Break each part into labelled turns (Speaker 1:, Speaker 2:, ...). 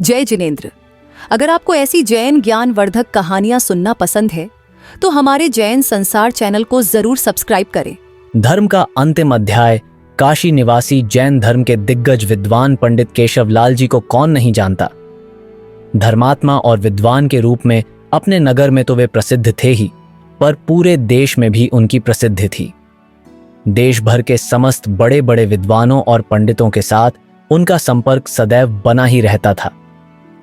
Speaker 1: जय जिनेंद्र। अगर आपको ऐसी जैन ज्ञानवर्धक कहानियां सुनना पसंद है तो हमारे जैन संसार चैनल को जरूर सब्सक्राइब करें।
Speaker 2: धर्म का अंतिम अध्याय। काशी निवासी जैन धर्म के दिग्गज विद्वान पंडित केशवलाल जी को कौन नहीं जानता। धर्मात्मा और विद्वान के रूप में अपने नगर में तो वे प्रसिद्ध थे ही, पर पूरे देश में भी उनकी प्रसिद्धि थी। देश भर के समस्त बड़े बड़े विद्वानों और पंडितों के साथ उनका संपर्क सदैव बना ही रहता था।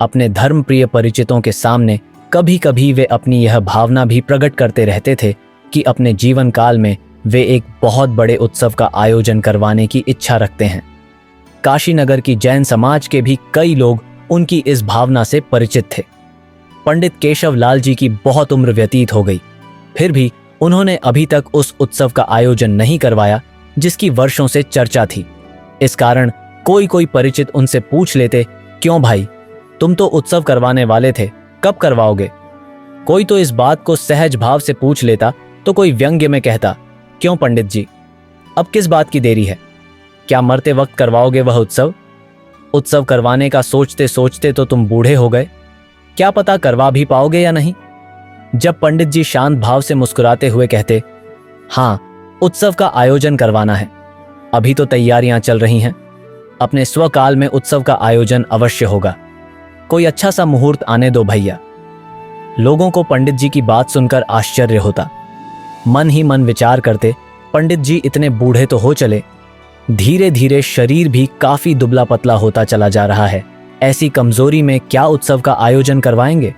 Speaker 2: अपने धर्म प्रिय परिचितों के सामने कभी कभी वे अपनी यह भावना भी प्रकट करते रहते थे कि अपने जीवन काल में वे एक बहुत बड़े उत्सव का आयोजन करवाने की इच्छा रखते हैं। काशी नगर की जैन समाज के भी कई लोग उनकी इस भावना से परिचित थे। पंडित केशवलाल जी की बहुत उम्र व्यतीत हो गई, फिर भी उन्होंने अभी तक उस उत्सव का आयोजन नहीं करवाया जिसकी वर्षों से चर्चा थी। इस कारण कोई परिचित उनसे पूछ लेते, क्यों भाई, तुम तो उत्सव करवाने वाले थे, कब करवाओगे? कोई तो इस बात को सहज भाव से पूछ लेता तो कोई व्यंग्य में कहता, क्यों पंडित जी, अब किस बात की देरी है? क्या मरते वक्त करवाओगे वह उत्सव? उत्सव करवाने का सोचते सोचते तो तुम बूढ़े हो गए, क्या पता करवा भी पाओगे या नहीं। जब पंडित जी शांत भाव से मुस्कुराते हुए कहते, हाँ, उत्सव का आयोजन करवाना है, अभी तो तैयारियां चल रही हैं, अपने स्वकाल में उत्सव का आयोजन अवश्य होगा, कोई अच्छा सा मुहूर्त आने दो भैया। लोगों को पंडित जी की बात सुनकर आश्चर्य होता। मन ही मन विचार करते, पंडित जी इतने बूढ़े तो हो चले, धीरे धीरे शरीर भी काफी दुबला पतला होता चला जा रहा है, ऐसी कमजोरी में क्या उत्सव का आयोजन करवाएंगे?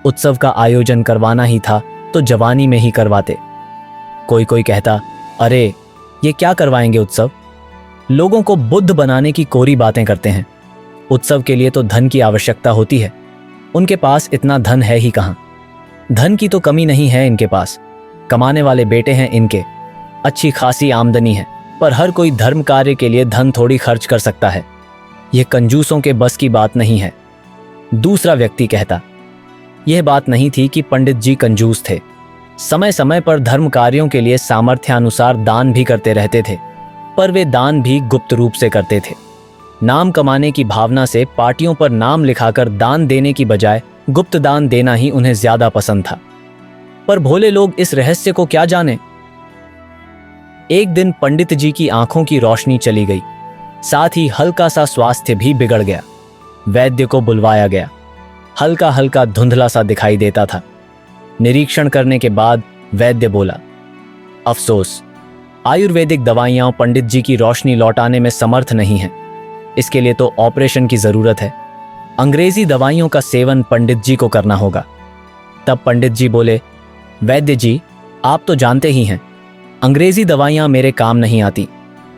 Speaker 2: उत्सव का आयोजन करवाना ही था तो जवानी में ही करवाते। कोई कहता, अरे ये क्या करवाएंगे उत्सव, लोगों को बुद्ध बनाने की कोरी बातें करते हैं, उत्सव के लिए तो धन की आवश्यकता होती है, उनके पास इतना धन है ही कहां। धन की तो कमी नहीं है इनके पास, कमाने वाले बेटे हैं इनके, अच्छी खासी आमदनी है, पर हर कोई धर्म कार्य के लिए धन थोड़ी खर्च कर सकता है, यह कंजूसों के बस की बात नहीं है। दूसरा व्यक्ति कहता, यह बात नहीं थी कि पंडित जी कंजूस थे, समय समय पर धर्म कार्यों के लिए सामर्थ्यानुसार दान भी करते रहते थे, पर वे दान भी गुप्त रूप से करते थे। नाम कमाने की भावना से पार्टियों पर नाम लिखाकर दान देने की बजाय गुप्त दान देना ही उन्हें ज्यादा पसंद था। पर भोले लोग इस रहस्य को क्या जाने। एक दिन पंडित जी की आंखों की रोशनी चली गई, साथ ही हल्का सा स्वास्थ्य भी बिगड़ गया। वैद्य को बुलवाया गया, हल्का हल्का धुंधला सा दिखाई देता था। निरीक्षण करने के बाद वैद्य बोला, अफसोस, आयुर्वेदिक दवाइयां पंडित जी की रोशनी लौटाने में समर्थ नहीं हैं, इसके लिए तो ऑपरेशन की जरूरत है, अंग्रेजी दवाइयों का सेवन पंडित जी को करना होगा। तब पंडित जी बोले, वैद्य जी, आप तो जानते ही हैं अंग्रेजी दवाइयां मेरे काम नहीं आती,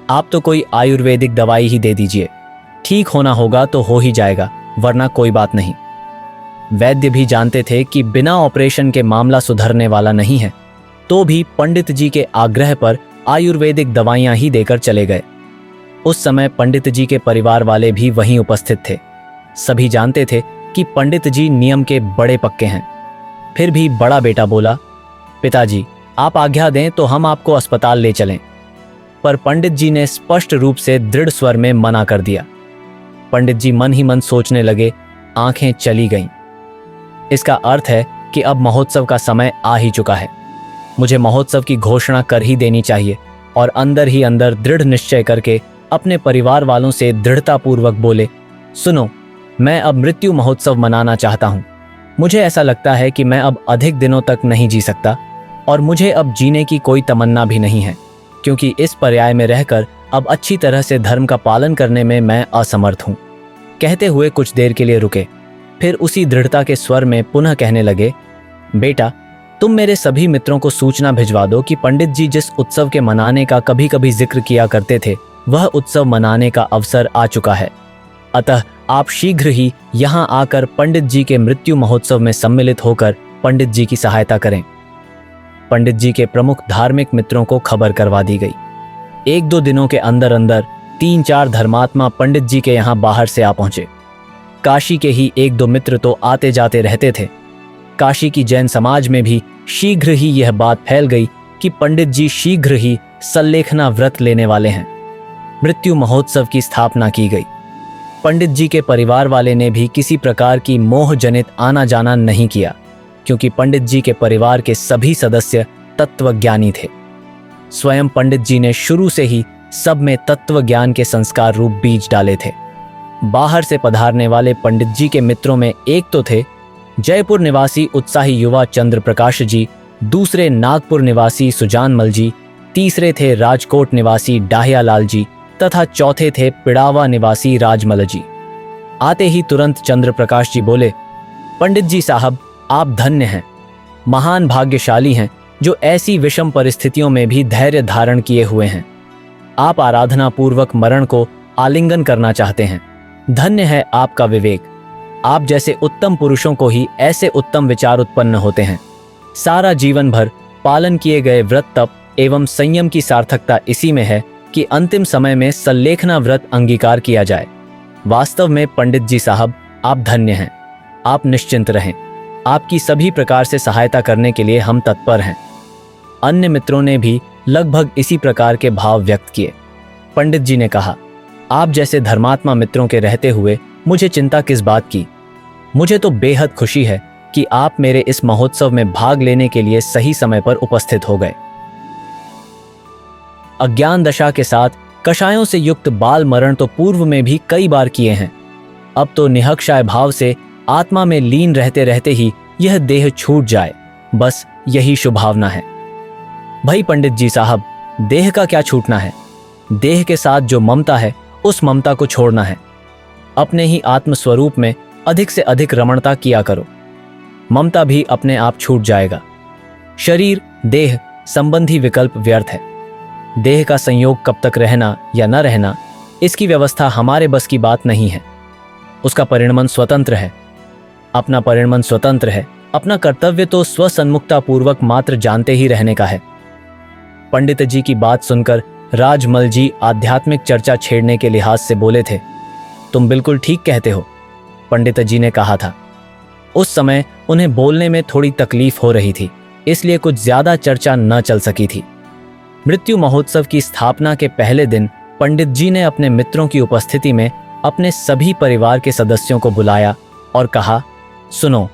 Speaker 2: आप तो कोई आयुर्वेदिक दवाई ही दे दीजिए, ठीक होना होगा तो हो ही जाएगा, वरना कोई बात नहीं। वैद्य भी जानते थे कि बिना ऑपरेशन के मामला सुधरने वाला नहीं है, तो भी पंडित जी के आग्रह पर आयुर्वेदिक दवाइयां ही देकर चले गए। उस समय पंडित जी के परिवार वाले भी वहीं उपस्थित थे। सभी जानते थे कि पंडित जी नियम के बड़े पक्के हैं। फिर भी बड़ा बेटा बोला, पिताजी, आप आज्ञा दें तो हम आपको अस्पताल ले चलें। पर पंडित जी ने स्पष्ट रूप से दृढ़ स्वर में मना कर दिया। पंडित जी मन ही मन सोचने लगे, आंखें चली गईं। इसका अर्थ है कि अब महोत्सव का समय आ ही चुका है, मुझे महोत्सव की घोषणा कर ही देनी चाहिए। और अंदर ही अंदर दृढ़ निश्चय करके अपने परिवार वालों से दृढ़तापूर्वक बोले, सुनो, मैं अब मृत्यु महोत्सव मनाना चाहता हूं। मुझे ऐसा लगता है कि मैं अब अधिक दिनों तक नहीं जी सकता, और मुझे अब जीने की कोई तमन्ना भी नहीं है, क्योंकि इस पर्याय में रहकर अब अच्छी तरह से धर्म का पालन करने में मैं असमर्थ हूं। कहते हुए कुछ देर के लिए रुके, फिर उसी दृढ़ता के स्वर में पुनः कहने लगे, बेटा, तुम मेरे सभी मित्रों को सूचना भिजवा दो कि पंडित जी जिस उत्सव के मनाने का कभी कभी जिक्र किया करते थे, वह उत्सव मनाने का अवसर आ चुका है। अतः आप शीघ्र ही यहाँ आकर पंडित जी के मृत्यु महोत्सव में सम्मिलित होकर पंडित जी की सहायता करें। पंडित जी के प्रमुख धार्मिक मित्रों को खबर करवा दी गई। 1-2 दिनों के अंदर अंदर 3-4 धर्मात्मा पंडित जी के यहाँ बाहर से आ पहुंचे। काशी के ही 1-2 मित्र तो आते जाते रहते थे। काशी की जैन समाज में भी शीघ्र ही यह बात फैल गई कि पंडित जी शीघ्र ही सल्लेखना व्रत लेने वाले हैं। मृत्यु महोत्सव की स्थापना की गई। पंडित जी के परिवार वाले ने भी किसी प्रकार की मोह जनित आना जाना नहीं किया, क्योंकि पंडित जी के परिवार के सभी सदस्य तत्वज्ञानी थे। स्वयं पंडित जी ने शुरू से ही सब में तत्व ज्ञान के संस्कार रूप बीज डाले थे। बाहर से पधारने वाले पंडित जी के मित्रों में एक तो थे जयपुर निवासी उत्साही युवा चंद्र प्रकाश जी, दूसरे नागपुर निवासी सुजानमल जी, तीसरे थे राजकोट निवासी डाहिया लाल जी तथा चौथे थे पिड़ावा निवासी राजमल जी। आते ही तुरंत चंद्र प्रकाश जी बोले, पंडित जी साहब, आप धन्य हैं, महान भाग्यशाली हैं जो ऐसी विषम परिस्थितियों में भी धैर्य धारण किए हुए हैं। आप आराधना पूर्वक मरण को आलिंगन करना चाहते हैं। धन्य है आपका विवेक। आप जैसे उत्तम पुरुषों को ही ऐसे उत्तम विचार उत्पन्न होते हैं। सारा जीवन भर पालन किए गए व्रत तप एवं संयम की सार्थकता इसी में है कि अंतिम समय में सल्लेखना व्रत अंगीकार किया जाए। वास्तव में पंडित जी साहब, आप धन्य हैं। आप निश्चिंत रहें, आपकी सभी प्रकार से सहायता करने के लिए हम तत्पर हैं। अन्य मित्रों ने भी लगभग इसी प्रकार के भाव व्यक्त किए। पंडित जी ने कहा, आप जैसे धर्मात्मा मित्रों के रहते हुए मुझे चिंता किस बात की। मुझे तो बेहद खुशी है कि आप मेरे इस महोत्सव में भाग लेने के लिए सही समय पर उपस्थित हो गए। अज्ञान दशा के साथ कषायों से युक्त बाल मरण तो पूर्व में भी कई बार किए हैं। अब तो निहक्षाय भाव से आत्मा में लीन रहते रहते ही यह देह छूट जाए, बस यही शुभावना है। भाई पंडित जी साहब, देह का क्या छूटना है। देह के साथ जो ममता है उस ममता को छोड़ना है। अपने ही आत्म स्वरूप में अधिक से अधिक रमणता किया करो, ममता भी अपने आप छूट जाएगा। शरीर देह संबंधी विकल्प व्यर्थ है। देह का संयोग कब तक रहना या न रहना, इसकी व्यवस्था हमारे बस की बात नहीं है। उसका परिणमन स्वतंत्र है। अपना परिणमन स्वतंत्र है। अपना कर्तव्य तो स्वसन्मुखता पूर्वक मात्र जानते ही रहने का है। पंडित जी की बात सुनकर राजमल जी आध्यात्मिक चर्चा छेड़ने के लिहाज से बोले थे, तुम बिल्कुल ठीक कहते हो, पंडित जी ने कहा था। उस समय उन्हें बोलने में थोड़ी तकलीफ हो रही थी, इसलिए कुछ ज्यादा चर्चा न चल सकी थी। मृत्यु महोत्सव की स्थापना के पहले दिन पंडित जी ने अपने मित्रों की उपस्थिति में अपने सभी परिवार के सदस्यों को बुलाया और कहा, सुनो,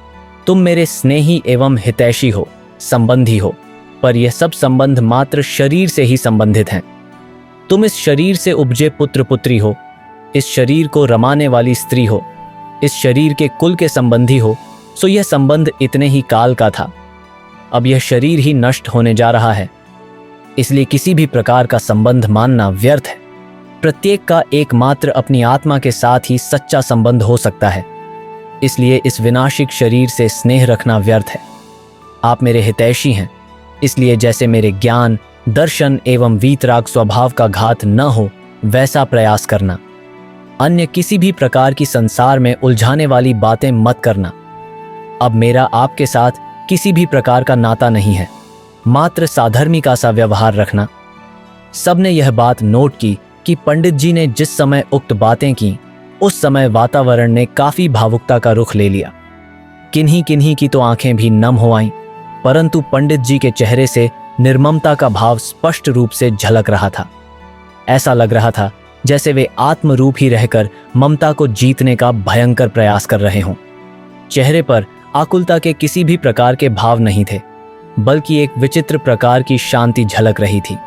Speaker 2: तुम मेरे स्नेही एवं हितैषी हो, संबंधी हो, पर यह सब संबंध मात्र शरीर से ही संबंधित हैं। तुम इस शरीर से उपजे पुत्र पुत्री हो, इस शरीर को रमाने वाली स्त्री हो, इस शरीर के कुल के संबंधी हो, सो यह संबंध इतने ही काल का था। अब यह शरीर ही नष्ट होने जा रहा है, इसलिए किसी भी प्रकार का संबंध मानना व्यर्थ है। प्रत्येक का एकमात्र अपनी आत्मा के साथ ही सच्चा संबंध हो सकता है, इसलिए इस विनाशिक शरीर से स्नेह रखना व्यर्थ है। आप मेरे हितैषी हैं, इसलिए जैसे मेरे ज्ञान, दर्शन एवं वीतराग स्वभाव का घात न हो, वैसा प्रयास करना। अन्य किसी भी प्रकार की संसार में उलझाने वाली बातें मत करना। अब मेरा आपके साथ किसी भी प्रकार का नाता नहीं है, मात्र साधर्मिका सा व्यवहार रखना। सबने यह बात नोट की कि पंडित जी ने जिस समय उक्त बातें की, उस समय वातावरण ने काफी भावुकता का रुख ले लिया। किन्हीं किन्हीं की तो आंखें भी नम हो आईं, परंतु पंडित जी के चेहरे से निर्ममता का भाव स्पष्ट रूप से झलक रहा था। ऐसा लग रहा था जैसे वे आत्म रूप ही रहकर ममता को जीतने का भयंकर प्रयास कर रहे हों। चेहरे पर आकुलता के किसी भी प्रकार के भाव नहीं थे, बल्कि एक विचित्र प्रकार की शांति झलक रही थी।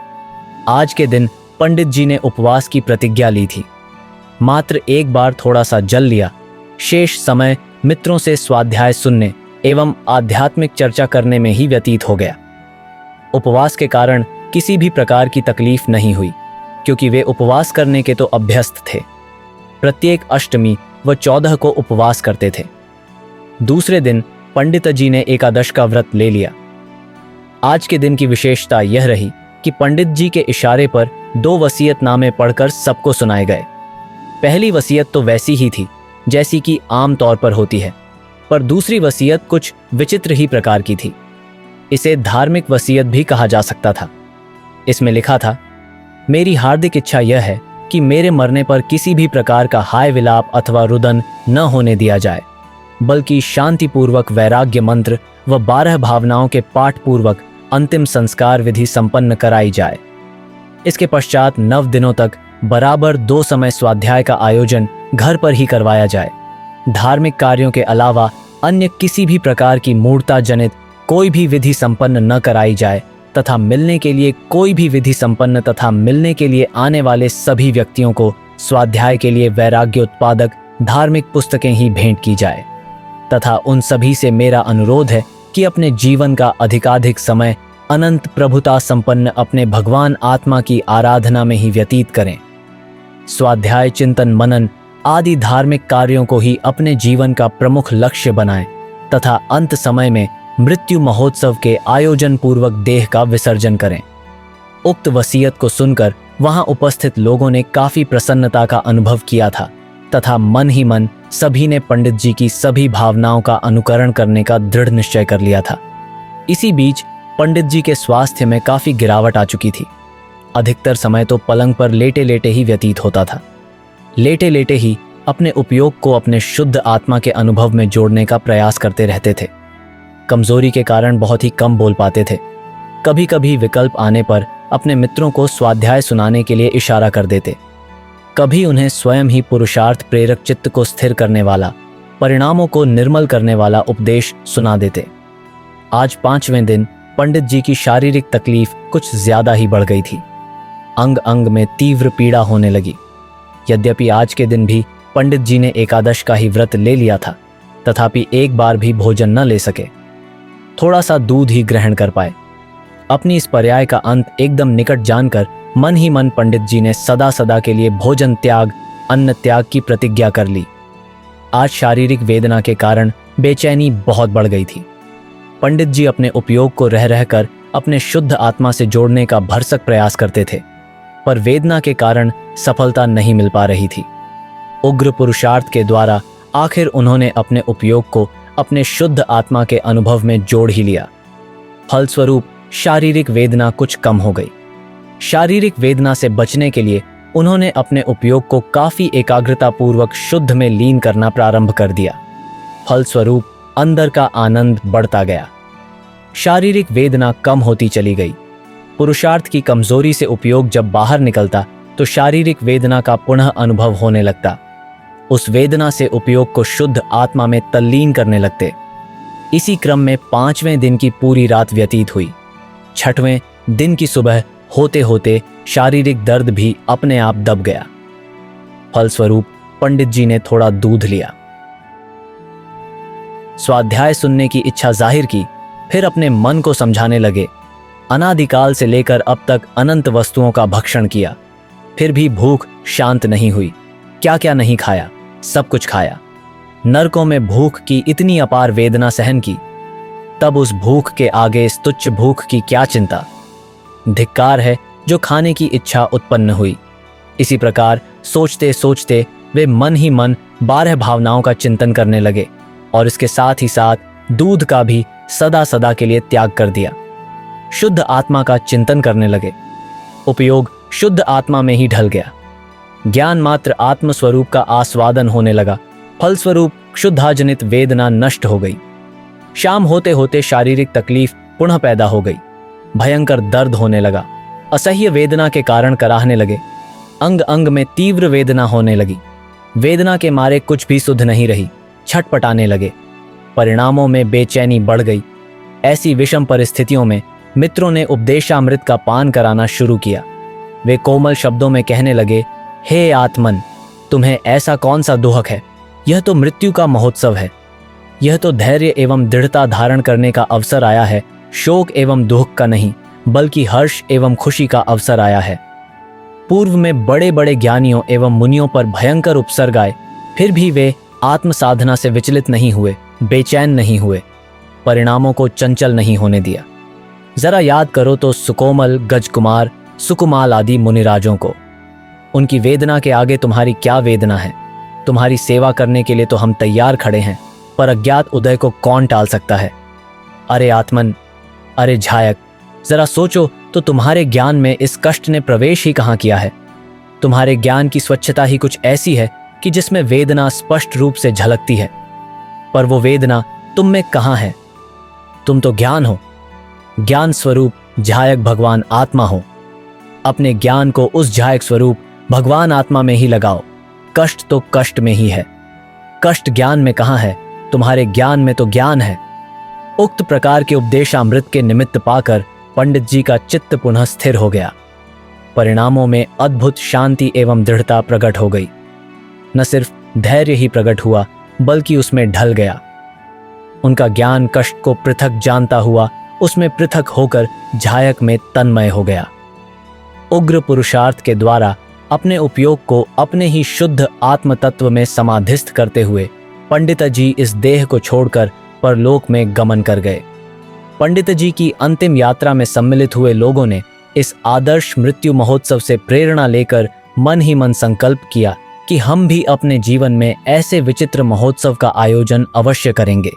Speaker 2: आज के दिन पंडित जी ने उपवास की प्रतिज्ञा ली थी। मात्र एक बार थोड़ा सा जल लिया, शेष समय मित्रों से स्वाध्याय सुनने एवं आध्यात्मिक चर्चा करने में ही व्यतीत हो गया। उपवास के कारण किसी भी प्रकार की तकलीफ नहीं हुई, क्योंकि वे उपवास करने के तो अभ्यस्त थे। प्रत्येक अष्टमी व 14 को उपवास करते थे। दूसरे दिन पंडित जी ने एकादश का व्रत ले लिया। आज के दिन की विशेषता यह रही कि पंडित जी के इशारे पर 2 वसीयतनामे पढ़कर सबको सुनाए गए। पहली वसीयत तो वैसी ही थी जैसी कि आम तौर पर होती है, पर दूसरी वसीयत कुछ विचित्र ही प्रकार की थी। इसे धार्मिक वसीयत भी कहा जा सकता था। इसमें लिखा था, मेरी हार्दिक इच्छा यह है कि मेरे मरने पर किसी भी प्रकार का हाय विलाप अथवा रुदन न होने दिया जाए, बल्कि शांतिपूर्वक वैराग्य मंत्र व 12 भावनाओं के पाठ पूर्वक अंतिम संस्कार विधि संपन्न कराई जाए। इसके पश्चात 9 दिनों तक बराबर 2 समय स्वाध्याय का आयोजन घर पर ही करवाया जाए। धार्मिक कार्यों के अलावा अन्य किसी भी प्रकार की मूर्ता जनित कोई भी विधि संपन्न न कराई जाए तथा मिलने के लिए कोई भी विधि संपन्न तथा मिलने के लिए आने वाले सभी व्यक्तियों को स्वाध्याय के लिए वैराग्य उत्पादक धार्मिक पुस्तकें ही भेंट की जाए तथा उन सभी से मेरा अनुरोध है कि अपने जीवन का अधिकाधिक समय अनंत प्रभुता संपन्न अपने भगवान आत्मा की आराधना में ही व्यतीत करें। स्वाध्याय, चिंतन, मनन आदि धार्मिक कार्यों को ही अपने जीवन का प्रमुख लक्ष्य बनाएं तथा अंत समय में मृत्यु महोत्सव के आयोजन पूर्वक देह का विसर्जन करें। उक्त वसीयत को सुनकर वहां उपस्थित लोगों ने काफी प्रसन्नता का अनुभव किया था तथा मन ही मन सभी ने पंडित जी की सभी भावनाओं का अनुकरण करने का दृढ़ निश्चय कर लिया था। इसी बीच पंडित जी के स्वास्थ्य में काफी गिरावट आ चुकी थी। अधिकतर समय तो पलंग पर लेटे लेटे ही व्यतीत होता था। लेटे लेटे ही अपने उपयोग को अपने शुद्ध आत्मा के अनुभव में जोड़ने का प्रयास करते रहते थे। कमजोरी के कारण बहुत ही कम बोल पाते थे। कभी कभी विकल्प आने पर अपने मित्रों को स्वाध्याय सुनाने के लिए इशारा कर देते। कभी उन्हें स्वयं ही पुरुषार्थ प्रेरक चित्त को स्थिर करने वाला, परिणामों को निर्मल करने वाला उपदेश सुना देते। आज 5वें दिन पंडित जी की शारीरिक तकलीफ कुछ ज्यादा ही बढ़ गई थी। अंग अंग में तीव्र पीड़ा होने लगी। यद्यपि आज के दिन भी पंडित जी ने एकादश का ही व्रत ले लिया था, तथापि एक बार भी भोजन न ले सके। थोड़ा सा दूध ही ग्रहण कर पाए। अपनी इस पर्याय का अंत एकदम निकट जानकर मन ही मन पंडित जी ने सदा सदा के लिए भोजन त्याग, अन्न त्याग की प्रतिज्ञा कर ली। आज शारीरिक वेदना के कारण बेचैनी बहुत बढ़ गई थी। पंडित जी अपने उपयोग को रह रहकर अपने शुद्ध आत्मा से जोड़ने का भरसक प्रयास करते थे, पर वेदना के कारण सफलता नहीं मिल पा रही थी। उग्र पुरुषार्थ के द्वारा आखिर उन्होंने अपने उपयोग को अपने शुद्ध आत्मा के अनुभव में जोड़ ही लिया। फलस्वरूप शारीरिक वेदना कुछ कम हो गई। शारीरिक वेदना से बचने के लिए उन्होंने अपने उपयोग को काफी एकाग्रता पूर्वक शुद्ध में लीन करना प्रारंभ कर दिया। फलस्वरूप अंदर का आनंद बढ़ता गया। शारीरिक वेदना कम होती चली गई। पुरुषार्थ की कमजोरी से उपयोग जब बाहर निकलता तो शारीरिक वेदना का पुनः अनुभव होने लगता। उस वेदना से उपयोग को शुद्ध आत्मा में तल्लीन करने लगते। इसी क्रम में 5वें दिन की पूरी रात व्यतीत हुई। 6वें दिन की सुबह होते होते शारीरिक दर्द भी अपने आप दब गया। फलस्वरूप पंडित जी ने थोड़ा दूध लिया, स्वाध्याय सुनने की इच्छा जाहिर की, फिर अपने मन को समझाने लगे। अनादिकाल से लेकर अब तक अनंत वस्तुओं का भक्षण किया, फिर भी भूख शांत नहीं हुई। क्या क्या नहीं खाया, सब कुछ खाया। नरकों में भूख की इतनी अपार वेदना सहन की, तब उस भूख के आगे इस तुच्छ भूख की क्या चिंता। धिक्कार है जो खाने की इच्छा उत्पन्न हुई। इसी प्रकार सोचते सोचते वे मन ही मन 12 भावनाओं का चिंतन करने लगे और इसके साथ ही साथ दूध का भी सदा सदा के लिए त्याग कर दिया। शुद्ध आत्मा का चिंतन करने लगे। उपयोग शुद्ध आत्मा में ही ढल गया। ज्ञान मात्र आत्म स्वरूप का आस्वादन होने लगा। फलस्वरूप क्षुधाजनित वेदना नष्ट हो गई। शाम होते होते शारीरिक तकलीफ पुनः पैदा हो गई। भयंकर दर्द होने लगा। असह्य वेदना के कारण कराहने लगे। अंग अंग में तीव्र वेदना होने लगी। वेदना के मारे कुछ भी सुध नहीं रही, छटपटाने लगे। परिणामों में बेचैनी बढ़ गई। ऐसी विषम परिस्थितियों में मित्रों ने उपदेशामृत का पान कराना शुरू किया। वे कोमल शब्दों में कहने लगे, हे आत्मन, तुम्हें ऐसा कौन सा दुहक है? यह तो मृत्यु का महोत्सव है। यह तो धैर्य एवं दृढ़ता धारण करने का अवसर आया है। शोक एवं दुख का नहीं, बल्कि हर्ष एवं खुशी का अवसर आया है। पूर्व में बड़े बड़े ज्ञानियों एवं मुनियों पर भयंकर उपसर्ग आए, फिर भी वे आत्म साधना से विचलित नहीं हुए, बेचैन नहीं हुए, परिणामों को चंचल नहीं होने दिया। जरा याद करो तो सुकोमल, गजकुमार, सुकुमाल आदि मुनिराजों को। उनकी वेदना के आगे तुम्हारी क्या वेदना है? तुम्हारी सेवा करने के लिए तो हम तैयार खड़े हैं, पर अज्ञात उदय को कौन टाल सकता है? अरे आत्मन, अरे झायक, जरा सोचो तो तुम्हारे ज्ञान में इस कष्ट ने प्रवेश ही कहाँ किया है? तुम्हारे ज्ञान की स्वच्छता ही कुछ ऐसी है कि जिसमें वेदना स्पष्ट रूप से झलकती है, पर वो वेदना तुम में कहाँ है? तुम तो ज्ञान हो, ज्ञान स्वरूप झायक भगवान आत्मा हो। अपने ज्ञान को उस झायक स्वरूप भगवान आत्मा में ही लगाओ। कष्ट तो कष्ट में ही है, कष्ट ज्ञान में कहाँ है, तुम्हारे ज्ञान में तो ज्ञान है। उक्त प्रकार के उपदेशामृत के निमित्त पाकर पंडित जी का चित्त पुनः स्थिर हो गया। परिणामों में अद्भुत शांति एवं दृढ़ता प्रकट हो गई। न सिर्फ धैर्य ही प्रकट हुआ, बल्कि उसमें ढल गया। उनका ज्ञान कष्ट को पृथक जानता हुआ उसमें पृथक होकर झायक में तन्मय हो गया। उग्र पुरुषार्थ के द्वारा अपने उपयोग को अपने ही शुद्ध आत्म तत्व में समाधिस्थ करते हुए पंडित जी इस देह को छोड़कर परलोक में गमन कर गए। पंडित जी की अंतिम यात्रा में सम्मिलित हुए लोगों ने इस आदर्श मृत्यु महोत्सव से प्रेरणा लेकर मन ही मन संकल्प किया कि हम भी अपने जीवन में ऐसे विचित्र महोत्सव का आयोजन अवश्य करेंगे।